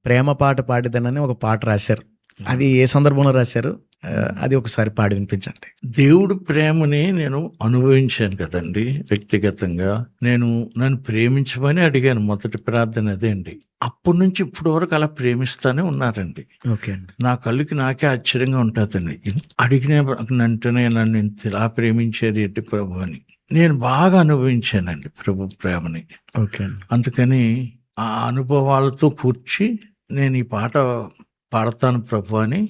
ప్రేమ పాట పాడేదనని ఒక పాట రాశారు. అది ఏ సందర్భంలో రాశారు? అది ఒకసారి పాడి వినిపించండి. దేవుడు ప్రేమని నేను అనుభవించాను కదండి. వ్యక్తిగతంగా నన్ను ప్రేమించమని అడిగాను. మొదటి ప్రార్థన అదే అండి. అప్పటి నుంచి ఇప్పటి వరకు అలా ప్రేమిస్తానే ఉన్నారండి. ఓకే అండి. నా కళ్ళుకి నాకే ఆశ్చర్యంగా ఉంటుందండి. అడిగిన వెంటనే నన్ను ఇంత ఇలా ప్రేమించేది ఏంటి ప్రభు అని నేను బాగా అనుభవించానండి ప్రభు ప్రేమని. ఓకే అండి. అందుకని ఆ అనుభవాలతో కూర్చి నేను ఈ పాట పాడతాను ప్రభు అని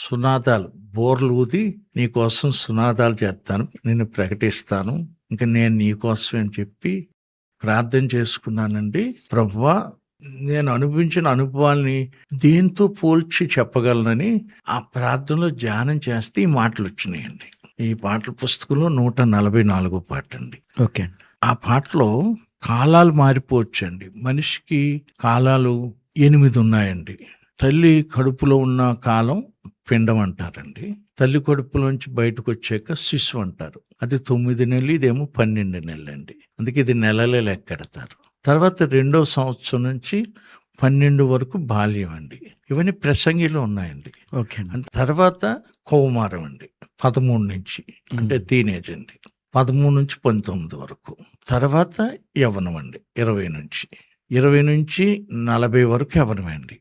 సునాదాలు బోర్లు ఊది నీకోసం సునాదాలు చేస్తాను, నిన్ను ప్రకటిస్తాను, ఇంకా నేను నీకోసం అని చెప్పి ప్రార్థన చేసుకున్నానండి. ప్రభువా, నేను అనుభవించిన అనుభవాల్ని దేంతో పోల్చి చెప్పగలనని ఆ ప్రార్థనలో ధ్యానం చేస్తే ఈ మాటలు వచ్చినాయండి. ఈ పాటల పుస్తకంలో 144 పాట అండి. ఓకే. ఆ పాటలో కాలాలు మారిపోవచ్చండి. మనిషికి కాలాలు 8 ఉన్నాయండి. తల్లి కడుపులో ఉన్న కాలం పిండం అంటారండి. తల్లి కడుపులోంచి బయటకు వచ్చాక శిశువు అంటారు. అది 9 నెలలు, ఇదేమో 12 నెలలు అండి. అందుకే ఇది నెలలే లెక్కెడతారు. తర్వాత 2వ సంవత్సరం నుంచి 12 వరకు బాల్యం అండి. ఇవన్నీ ప్రసంగిలో ఉన్నాయండి. ఓకే. తర్వాత కౌమారం అండి 13 నుంచి, అంటే టీనేజ్ అండి 13 నుంచి 19 వరకు. తర్వాత యవ్వనం అండి 20 నుంచి 40 వరకు యవ్వనమే అండి.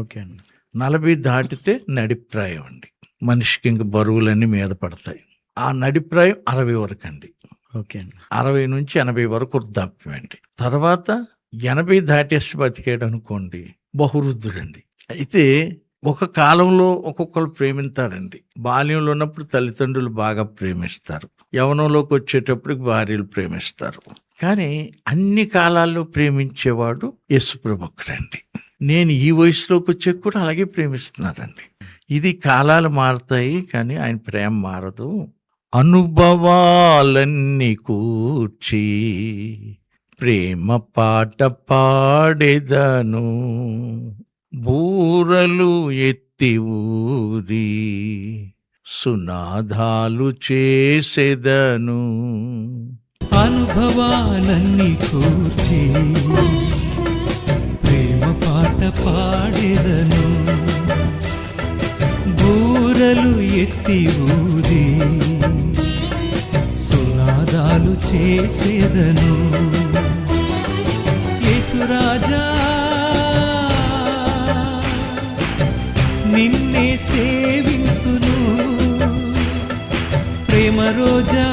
ఓకే అండి. 40 దాటితే నడిప్రాయం అండి. మనిషికి ఇంక బరువులన్నీ మీద పడతాయి. ఆ నడిప్రాయం 60 వరకు అండి. ఓకే అండి. 60 నుంచి 80 వరకు వృద్ధాప్యం అండి. తర్వాత 80 దాటేసి బతికాడు అనుకోండి, బహువృద్ధుడండి. అయితే ఒక కాలంలో ఒక్కొక్కరు ప్రేమిస్తారండి. బాల్యంలో ఉన్నప్పుడు తల్లిదండ్రులు బాగా ప్రేమిస్తారు, యవ్వనంలోకి వచ్చేటప్పటికి భార్యలు ప్రేమిస్తారు. కానీ అన్ని కాలాల్లో ప్రేమించేవాడు యేసుప్రభు ఒక్కడండి. నేను ఈ వయసులోకి వచ్చే కూడా అలాగే ప్రేమిస్తున్నారండి. ఇది కాలాలు మారుతాయి కానీ ఆయన ప్రేమ మారదు. అనుభవాలన్నీ కూర్చి ప్రేమ పాట పాడేదను, బూరలు ఎత్తి ఊది సునాదాలు చేసేదను. అనుభవాలన్నీ కూర్చి ప్రేమ పాట పాడేదను, బూరలు ఎత్తి ఊది సునాదాలు చేసేదను. యేసురాజా, నిన్నే సేవింతును, ప్రేమ రోజా